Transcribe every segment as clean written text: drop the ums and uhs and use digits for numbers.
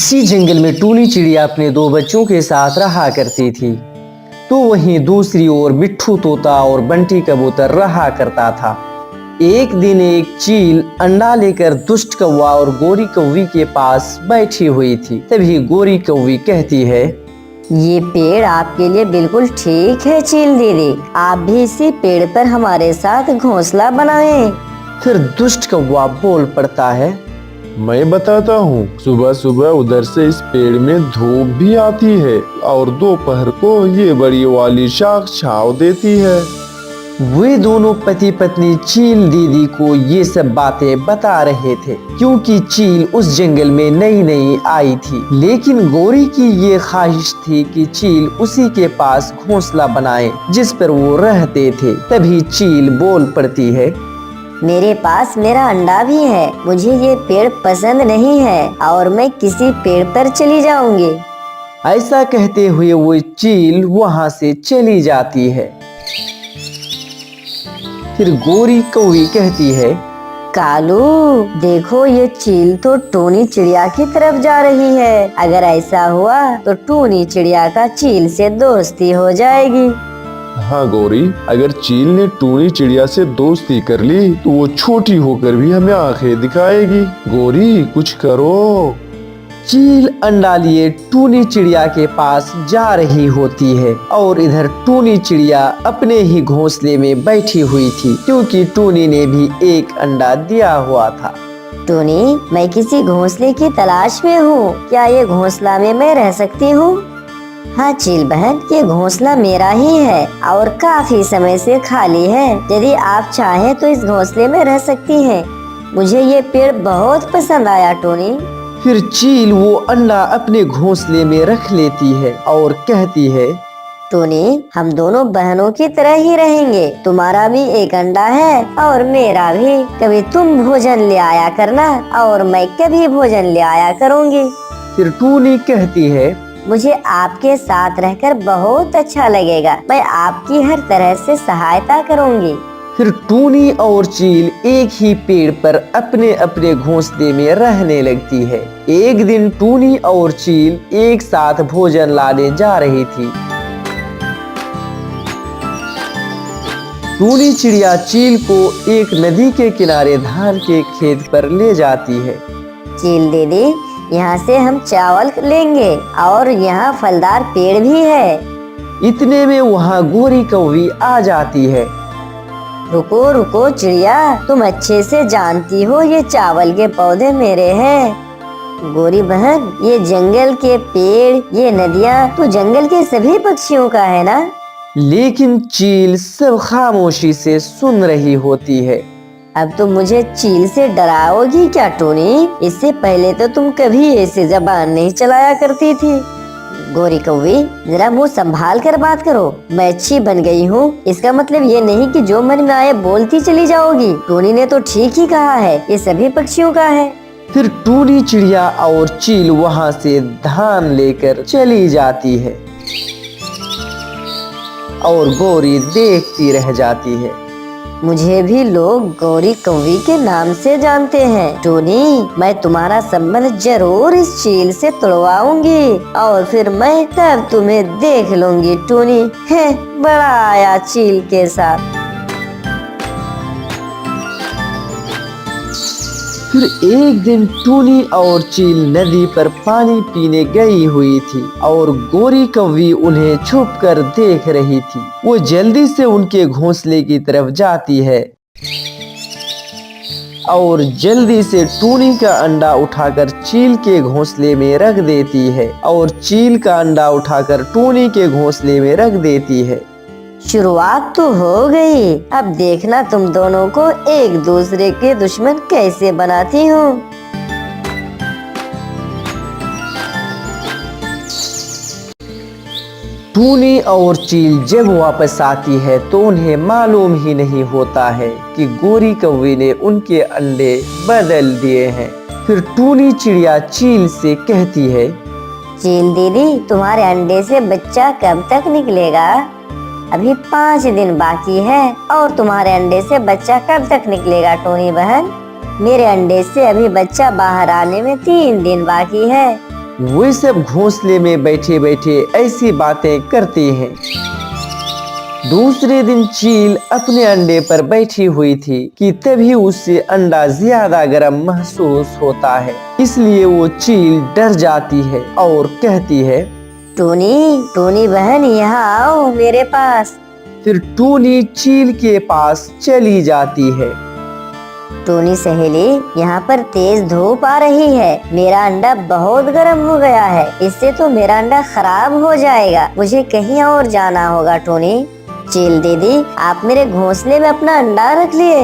इसी जंगल में टूनी चिड़िया अपने दो बच्चों के साथ रहा करती थी। तो वहीं दूसरी ओर मिट्ठू तोता और बंटी कबूतर रहा करता था। एक दिन एक चील अंडा लेकर दुष्ट कौवा और गोरी कौवी के पास बैठी हुई थी। तभी गोरी कौवी कहती है, ये पेड़ आपके लिए बिल्कुल ठीक है चील दीदी, आप भी इसी पेड़ पर हमारे साथ घोंसला बनाएं। फिर दुष्ट कौवा बोल पड़ता है, मैं बताता हूँ, सुबह सुबह उधर से इस पेड़ में धूप भी आती है और दोपहर को ये बड़ी वाली शाख छांव देती है। वे दोनों पति पत्नी चील दीदी को ये सब बातें बता रहे थे, क्योंकि चील उस जंगल में नई नई आई थी। लेकिन गोरी की ये ख्वाहिश थी कि चील उसी के पास घोंसला बनाए जिस पर वो रहते थे। तभी चील बोल पड़ती है, मेरे पास मेरा अंडा भी है, मुझे ये पेड़ पसंद नहीं है और मैं किसी पेड़ पर चली जाऊंगी। ऐसा कहते हुए वो चील वहाँ से चली जाती है। फिर गोरी कौवी कहती है, कालू देखो, ये चील तो टूनी चिड़िया की तरफ जा रही है। अगर ऐसा हुआ तो टूनी चिड़िया का चील से दोस्ती हो जाएगी। हाँ गौरी, अगर चील ने टूनी चिड़िया से दोस्ती कर ली तो वो छोटी होकर भी हमें आंखें दिखाएगी। गौरी कुछ करो। चील अंडा लिए टूनी चिड़िया के पास जा रही होती है और इधर टूनी चिड़िया अपने ही घोंसले में बैठी हुई थी, क्योंकि टूनी ने भी एक अंडा दिया हुआ था। टूनी, मैं किसी घोंसले की तलाश में हूँ, क्या ये घोंसला में मैं रह सकती हूँ? हाँ चील बहन, ये घोंसला मेरा ही है और काफी समय से खाली है। यदि आप चाहें तो इस घोंसले में रह सकती हैं। मुझे ये पेड़ बहुत पसंद आया टूनी। फिर चील वो अंडा अपने घोंसले में रख लेती है और कहती है, टूनी, हम दोनों बहनों की तरह ही रहेंगे। तुम्हारा भी एक अंडा है और मेरा भी। कभी तुम भोजन ले आया करना और मैं कभी भोजन ले आया करूँगी। फिर टूनी कहती है, मुझे आपके साथ रहकर बहुत अच्छा लगेगा। मैं आपकी हर तरह से सहायता करूंगी। फिर टूनी और चील एक ही पेड़ पर अपने अपने घोंसले में रहने लगती है। एक दिन टूनी और चील एक साथ भोजन लाने जा रही थी। टूनी चिड़िया चील को एक नदी के किनारे धान के खेत पर ले जाती है। चील दीदी, यहाँ से हम चावल लेंगे और यहाँ फलदार पेड़ भी है। इतने में वहाँ गोरी कौवी आ जाती है। रुको रुको चिड़िया, तुम अच्छे से जानती हो ये चावल के पौधे मेरे हैं। गोरी बहन, ये जंगल के पेड़, ये नदियाँ तो जंगल के सभी पक्षियों का है ना? लेकिन चील सब खामोशी से सुन रही होती है। अब तुम मुझे चील से डराओगी क्या टूनी? इससे पहले तो तुम कभी ऐसे जबान नहीं चलाया करती थी। गोरी कौवी, जरा मुंह संभाल कर बात करो। मैं अच्छी बन गई हूँ, इसका मतलब ये नहीं कि जो मन में आए बोलती चली जाओगी। टूनी ने तो ठीक ही कहा है, ये सभी पक्षियों का है। फिर टूनी चिड़िया और चील वहाँ से धान लेकर चली जाती है और गोरी देखती रह जाती है। मुझे भी लोग गोरी कौवी के नाम से जानते हैं। टूनी, मैं तुम्हारा संबंध जरूर इस चील से तुड़वाऊंगी और फिर मैं तब तुम्हें देख लूंगी टूनी। है बड़ा आया चील के साथ। फिर एक दिन टूनी और चील नदी पर पानी पीने गई हुई थी और गोरी कौवी उन्हें छुपकर देख रही थी। वो जल्दी से उनके घोंसले की तरफ जाती है और जल्दी से टूनी का अंडा उठाकर चील के घोंसले में रख देती है और चील का अंडा उठाकर टूनी के घोंसले में रख देती है। शुरुआत तो हो गई, अब देखना तुम दोनों को एक दूसरे के दुश्मन कैसे बनाती हूँ। टूनी और चील जब वापस आती है तो उन्हें मालूम ही नहीं होता है कि गोरी कौवी ने उनके अंडे बदल दिए हैं। फिर टूनी चिड़िया चील से कहती है, चील दीदी, तुम्हारे अंडे से बच्चा कब तक निकलेगा? अभी 5 दिन बाकी है और तुम्हारे अंडे से बच्चा कब तक निकलेगा टूनी बहन? मेरे अंडे से अभी बच्चा बाहर आने में 3 दिन बाकी है। वे सब घोंसले में बैठे बैठे ऐसी बातें करते हैं। दूसरे दिन चील अपने अंडे पर बैठी हुई थी कि तभी उससे अंडा ज्यादा गर्म महसूस होता है। इसलिए वो चील डर जाती है और कहती है, टूनी, टूनी बहन यहाँ आओ मेरे पास। फिर टूनी चील के पास चली जाती है। टूनी सहेली, यहाँ पर तेज धूप आ रही है। मेरा अंडा बहुत गर्म हो गया है। इससे तो मेरा अंडा खराब हो जाएगा। मुझे कहीं और जाना होगा। टूनी, चील दीदी, आप मेरे घोंसले में अपना अंडा रख लिए।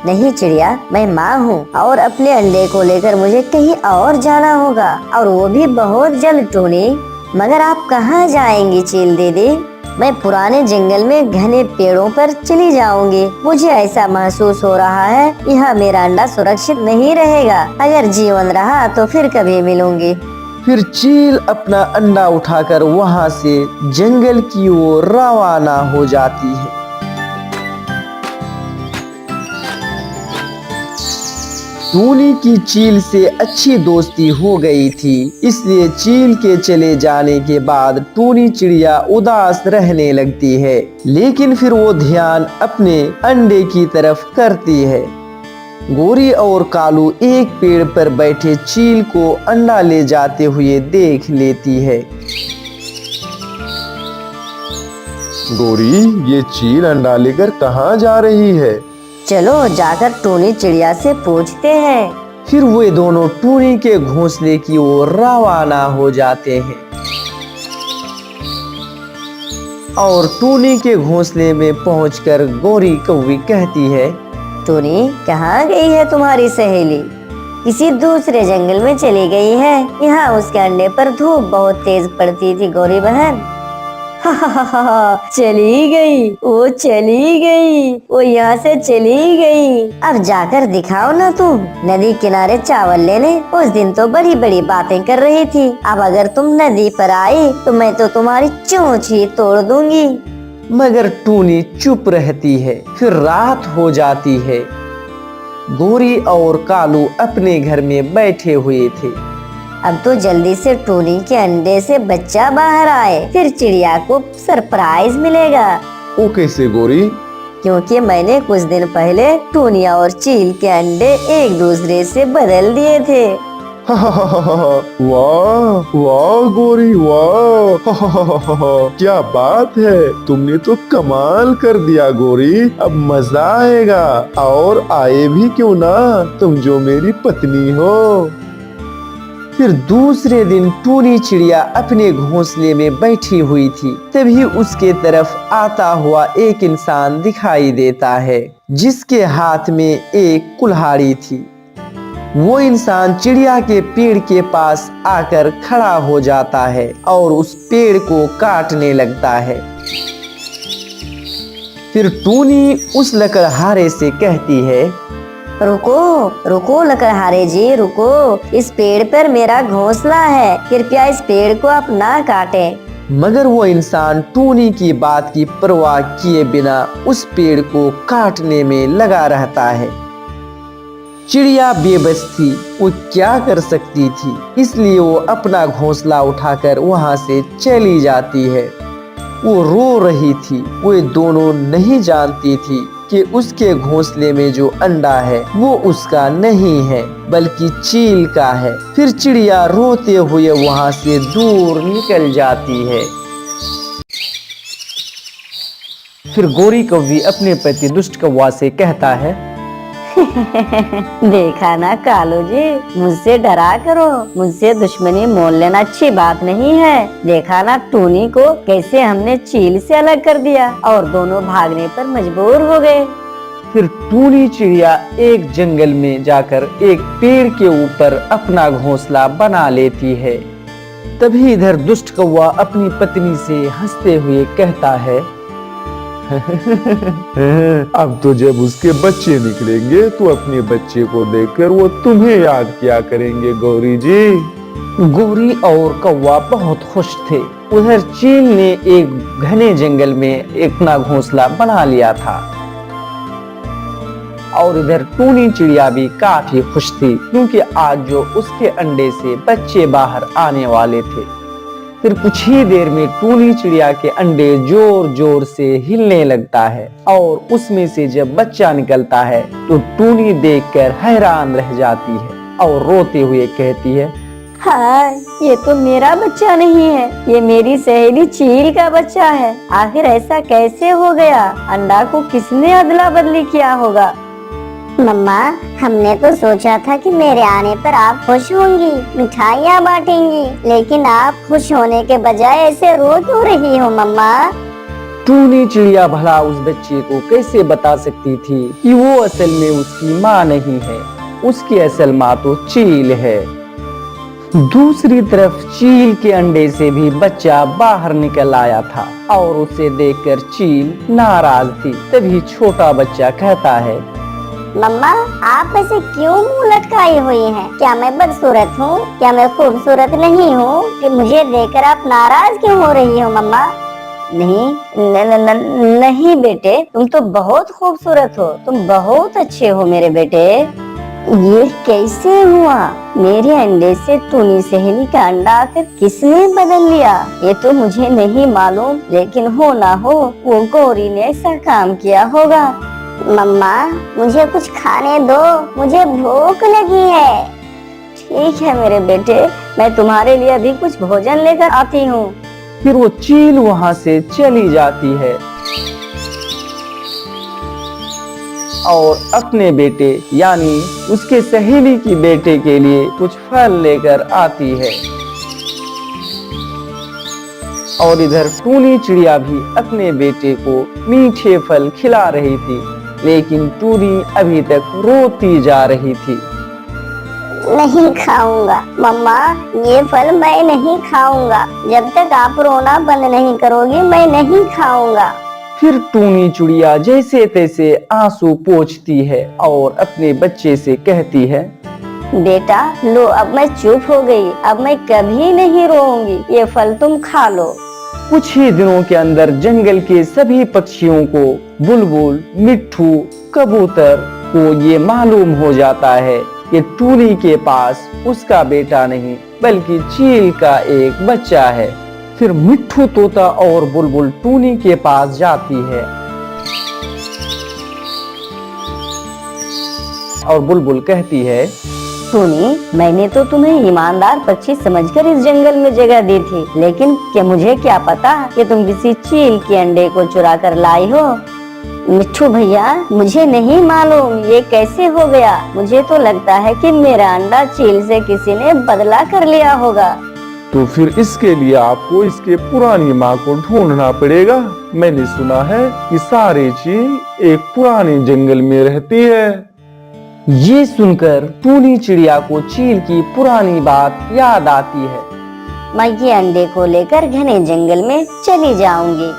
नहीं चिड़िया, मैं माँ हूँ और अपने अंडे को लेकर मुझे कहीं और जाना होगा, और वो भी बहुत जल्द। टूनी, मगर आप कहाँ जाएंगी चील दीदी? मैं पुराने जंगल में घने पेड़ों पर चली जाऊंगी। मुझे ऐसा महसूस हो रहा है यहाँ मेरा अंडा सुरक्षित नहीं रहेगा। अगर जीवन रहा तो फिर कभी मिलूंगी। फिर चील अपना अंडा उठाकर वहाँ से जंगल की ओर रवाना हो जाती है। टूनी की चील से अच्छी दोस्ती हो गई थी, इसलिए चील के चले जाने के बाद टूनी चिड़िया उदास रहने लगती है। लेकिन फिर वो ध्यान अपने अंडे की तरफ करती है। गोरी और कालू एक पेड़ पर बैठे चील को अंडा ले जाते हुए देख लेती है। गोरी, ये चील अंडा लेकर कहाँ जा रही है? चलो जाकर टूनी चिड़िया से पूछते हैं। फिर वे दोनों टूनी के घोंसले की ओर रवाना हो जाते हैं और टूनी के घोंसले में पहुंचकर गोरी कौवी कहती है, टूनी, कहाँ गई है तुम्हारी सहेली? किसी दूसरे जंगल में चली गई है। यहाँ उसके अंडे पर धूप बहुत तेज पड़ती थी गोरी बहन। चली गई, वो चली गई, वो यहाँ से चली गई। अब जाकर दिखाओ ना तुम। नदी किनारे चावल लेने उस दिन तो बड़ी बड़ी बातें कर रही थी। अब अगर तुम नदी पर आई तो मैं तो तुम्हारी चोंच ही तोड़ दूंगी। मगर टूनी चुप रहती है। फिर रात हो जाती है। गोरी और कालू अपने घर में बैठे हुए थे। अब तो जल्दी से टूनी के अंडे से बच्चा बाहर आए, फिर चिड़िया को सरप्राइज मिलेगा। वो कैसे गोरी? क्योंकि मैंने कुछ दिन पहले टूनिया और चील के अंडे एक दूसरे से बदल दिए थे। वाह वाह गोरी, वाह क्या बात है, तुमने तो कमाल कर दिया गोरी। अब मजा आएगा, और आए भी क्यों ना, तुम जो मेरी पत्नी हो। फिर दूसरे दिन टूनी चिड़िया अपने घोंसले में बैठी हुई थी। तभी उसके तरफ आता हुआ एक इंसान दिखाई देता है, जिसके हाथ में एक कुल्हाड़ी थी। वो इंसान चिड़िया के पेड़ के पास आकर खड़ा हो जाता है और उस पेड़ को काटने लगता है। फिर टूनी उस लकड़हारे से कहती है, रुको रुको लकड़हारे जी, रुको। इस पेड़ पर मेरा घोंसला है, कृपया इस पेड़ को आप ना काटें। मगर वो इंसान टूनी की बात की परवाह किए बिना उस पेड़ को काटने में लगा रहता है। चिड़िया बेबस थी, वो क्या कर सकती थी, इसलिए वो अपना घोंसला उठाकर वहां से चली जाती है। वो रो रही थी। वे दोनों नहीं जानती थी कि उसके घोंसले में जो अंडा है वो उसका नहीं है, बल्कि चील का है। फिर चिड़िया रोते हुए वहां से दूर निकल जाती है। फिर गोरी कौवी अपने पति दुष्ट कौवा से कहता है, देखा ना कालू जी, मुझसे डरा करो, मुझसे दुश्मनी मोल लेना अच्छी बात नहीं है। देखा ना टूनी को कैसे हमने चील से अलग कर दिया और दोनों भागने पर मजबूर हो गए। फिर टूनी चिड़िया एक जंगल में जाकर एक पेड़ के ऊपर अपना घोंसला बना लेती है। तभी इधर दुष्ट कौवा अपनी पत्नी से हंसते हुए कहता है, अब तो जब उसके बच्चे निकलेंगे तो अपने बच्चे को देखकर वो तुम्हें याद किया करेंगे गौरी जी। गोरी और कौवा बहुत खुश थे। उधर चील ने एक घने जंगल में अपना घोंसला बना लिया था और इधर टूनी चिड़िया भी काफी खुश थी क्योंकि आज जो उसके अंडे से बच्चे बाहर आने वाले थे। फिर कुछ ही देर में टूनी चिड़िया के अंडे जोर जोर से हिलने लगता है और उसमें से जब बच्चा निकलता है तो टूनी देखकर हैरान रह जाती है और रोते हुए कहती है, हाँ, ये तो मेरा बच्चा नहीं है, ये मेरी सहेली चील का बच्चा है। आखिर ऐसा कैसे हो गया? अंडा को किसने अदला बदली किया होगा? मम्मा, हमने तो सोचा था कि मेरे आने पर आप खुश होंगी, मिठाइयाँ बांटेंगी, लेकिन आप खुश होने के बजाय ऐसे रो क्यों रही हो मम्मा? टूनी चिड़िया भला उस बच्चे को कैसे बता सकती थी कि वो असल में उसकी माँ नहीं है, उसकी असल माँ तो चील है। दूसरी तरफ चील के अंडे से भी बच्चा बाहर निकल आया था और उसे देखकर चील नाराज थी। तभी छोटा बच्चा कहता है, मम्मा, आप ऐसे क्यों मुंह लटकाई हुई हैं? क्या मैं बदसूरत हूँ? क्या मैं खूबसूरत नहीं हूँ कि मुझे देखकर आप नाराज क्यों हो रही हो मम्मा? नहीं नहीं बेटे, तुम तो बहुत खूबसूरत हो, तुम बहुत अच्छे हो मेरे बेटे। ये कैसे हुआ? मेरे अंडे से टूनी सहेली का अंडा आकर किसने बदल लिया? ये तो मुझे नहीं मालूम, लेकिन हो ना हो वो गौरी ने ऐसा काम किया होगा। मम्मा, मुझे कुछ खाने दो, मुझे भूख लगी है। ठीक है मेरे बेटे, मैं तुम्हारे लिए अभी कुछ भोजन लेकर आती हूँ। फिर वो चील वहाँ से चली जाती है और अपने बेटे यानी उसके सहेली की बेटे के लिए कुछ फल लेकर आती है। और इधर टूनी चिड़िया भी अपने बेटे को मीठे फल खिला रही थी, लेकिन टूनी अभी तक रोती जा रही थी। नहीं खाऊंगा मम्मा, ये फल मैं नहीं खाऊंगा। जब तक आप रोना बंद नहीं करोगी मैं नहीं खाऊंगा। फिर टूनी चिड़िया जैसे तैसे आंसू पोंछती है और अपने बच्चे से कहती है, बेटा लो, अब मैं चुप हो गई, अब मैं कभी नहीं रोऊंगी, ये फल तुम खा लो। कुछ ही दिनों के अंदर जंगल के सभी पक्षियों को, बुलबुल, मिट्ठू, कबूतर को ये मालूम हो जाता है कि टूनी के पास उसका बेटा नहीं बल्कि चील का एक बच्चा है। फिर मिट्ठू, तोता और बुलबुल टूनी के पास जाती है और बुलबुल कहती है, टूनी, मैंने तो तुम्हें ईमानदार पक्षी समझकर इस जंगल में जगह दी थी, लेकिन क्या मुझे क्या पता कि तुम किसी चील के अंडे को चुरा कर लाई हो। मिट्ठू भैया, मुझे नहीं मालूम ये कैसे हो गया। मुझे तो लगता है कि मेरा अंडा चील से किसी ने बदला कर लिया होगा। तो फिर इसके लिए आपको इसके पुरानी माँ को ढूंढना पड़ेगा। मैंने सुना है कि सारे चील एक पुराने जंगल में रहती है। ये सुनकर टूनी चिड़िया को चील की पुरानी बात याद आती है। मैं ये अंडे को लेकर घने जंगल में चली जाऊंगी।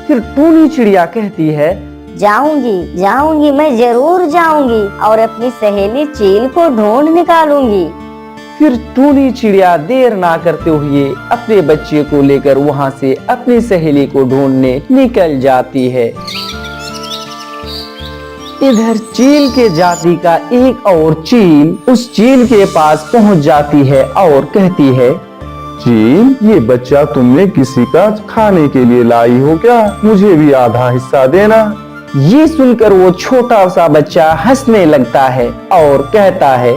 फिर टूनी चिड़िया कहती है, जाऊंगी, मैं जरूर जाऊंगी और अपनी सहेली चील को ढूंढ निकालूंगी। फिर टूनी चिड़िया देर ना करते हुए अपने बच्चे को लेकर वहाँ से अपनी सहेली को ढूंढने निकल जाती है। इधर चील के जाति का एक और चील उस चील के पास पहुँच जाती है और कहती है, चील, ये बच्चा तुमने किसी का खाने के लिए लाई हो क्या? मुझे भी आधा हिस्सा देना। ये सुनकर वो छोटा सा बच्चा हंसने लगता है और कहता है,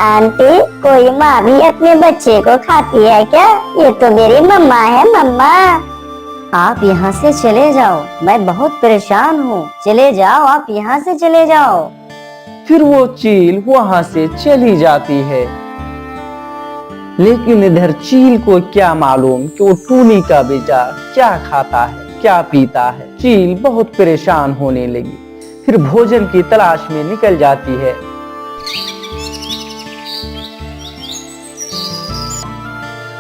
आंटी, कोई माँ भी अपने बच्चे को खाती है क्या? ये तो मेरी मम्मा है मम्मा। आप यहाँ से चले जाओ, मैं बहुत परेशान हूँ। चले जाओ, आप यहाँ से चले जाओ। फिर वो चील वहाँ से चली जाती है। लेकिन इधर चील को क्या मालूम कि वो टूनी का बेटा क्या खाता है, क्या पीता है। चील बहुत परेशान होने लगी। फिर भोजन की तलाश में निकल जाती है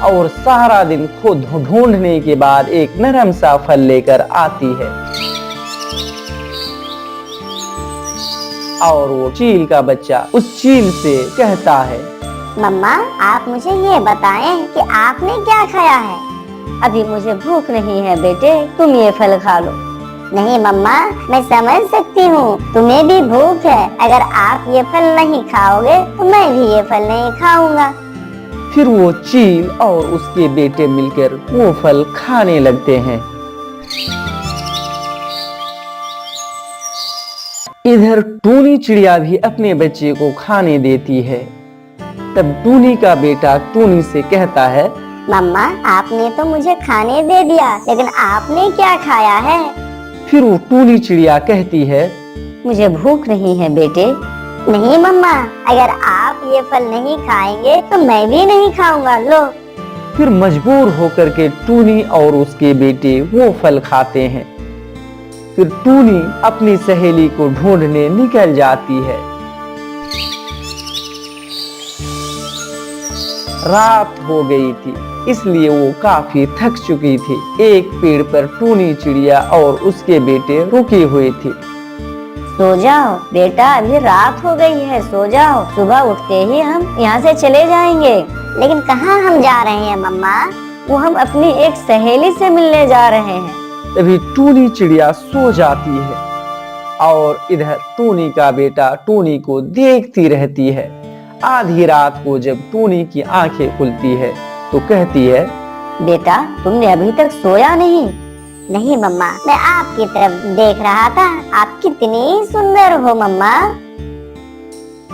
और सारा दिन खुद ढूंढने के बाद एक नरम सा फल लेकर आती है और वो चील का बच्चा उस चील से कहता है, मम्मा, आप मुझे ये बताएं कि आपने क्या खाया है? अभी मुझे भूख नहीं है बेटे, तुम ये फल खा लो। नहीं मम्मा, मैं समझ सकती हूँ, तुम्हें भी भूख है। अगर आप ये फल नहीं खाओगे तो मैं भी ये फल नहीं खाऊंगा। फिर वो चील और उसके बेटे मिलकर वो फल खाने लगते हैं। इधर टूनी चिड़िया भी अपने बच्चे को खाने देती है। तब टूनी का बेटा टूनी से कहता है, मम्मा, आपने तो मुझे खाने दे दिया, लेकिन आपने क्या खाया है? फिर वो टूनी चिड़िया कहती है, मुझे भूख नहीं है बेटे। नहीं मम्मा, अगर आप ये फल नहीं खाएंगे तो मैं भी नहीं खाऊंगा। लो। फिर मजबूर होकर के टूनी और उसके बेटे वो फल खाते हैं। फिर टूनी अपनी सहेली को ढूंढने निकल जाती है। रात हो गई थी, इसलिए वो काफी थक चुकी थी। एक पेड़ पर टूनी चिड़िया और उसके बेटे रुके हुए थे। सो जाओ बेटा, अभी रात हो गई है, सो जाओ। सुबह उठते ही हम यहाँ से चले जाएंगे। लेकिन कहाँ हम जा रहे हैं मम्मा? वो हम अपनी एक सहेली से मिलने जा रहे हैं। तभी टूनी चिड़िया सो जाती है और इधर टूनी का बेटा टूनी को देखती रहती है। आधी रात को जब टूनी की आंखें खुलती है तो कहती है, बेटा तुमने अभी तक सोया नहीं? नहीं मम्मा, मैं आपकी तरफ देख रहा था। आप कितनी सुंदर हो मम्मा।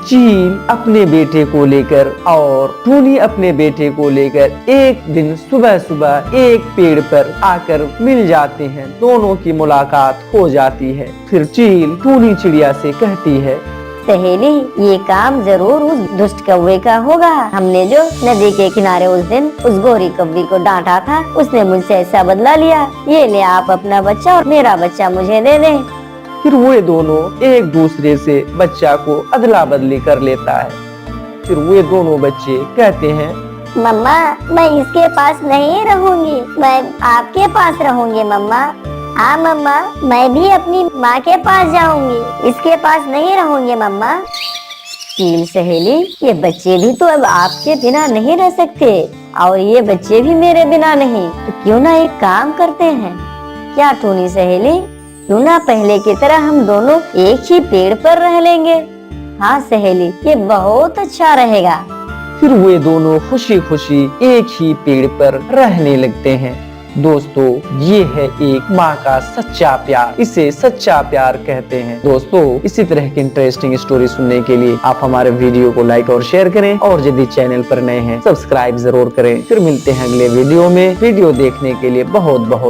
चील अपने बेटे को लेकर और टूनी अपने बेटे को लेकर एक दिन सुबह सुबह एक पेड़ पर आकर मिल जाते हैं। दोनों की मुलाकात हो जाती है। फिर चील टूनी चिड़िया से कहती है, सहेली, ये काम जरूर उस दुष्ट कौवे का होगा। हमने जो नदी के किनारे उस दिन उस गोरी कौवी को डांटा था, उसने मुझसे ऐसा बदला लिया। ये ले आप अपना बच्चा और मेरा बच्चा मुझे दे दे। फिर वे दोनों एक दूसरे से बच्चा को अदला बदली कर लेता है। फिर वे दोनों बच्चे कहते हैं, मम्मा, मैं इसके पास नहीं रहूंगी, मैं आपके पास रहूंगी मम्मा। हाँ मम्मा, मैं भी अपनी माँ के पास जाऊंगी, इसके पास नहीं रहूंगी मम्मा। चील सहेली, ये बच्चे भी तो अब आपके बिना नहीं रह सकते और ये बच्चे भी मेरे बिना नहीं। तो क्यों ना एक काम करते हैं? क्या टूनी सहेली, क्यों ना पहले की तरह हम दोनों एक ही पेड़ पर रह लेंगे? हाँ सहेली, ये बहुत अच्छा रहेगा। फिर वे दोनों खुशी खुशी एक ही पेड़ पर रहने लगते हैं। दोस्तों, ये है एक माँ का सच्चा प्यार, इसे सच्चा प्यार कहते हैं। दोस्तों, इसी तरह की इंटरेस्टिंग स्टोरी सुनने के लिए आप हमारे वीडियो को लाइक और शेयर करें और यदि चैनल पर नए हैं सब्सक्राइब जरूर करें। फिर मिलते हैं अगले वीडियो में। वीडियो देखने के लिए बहुत बहुत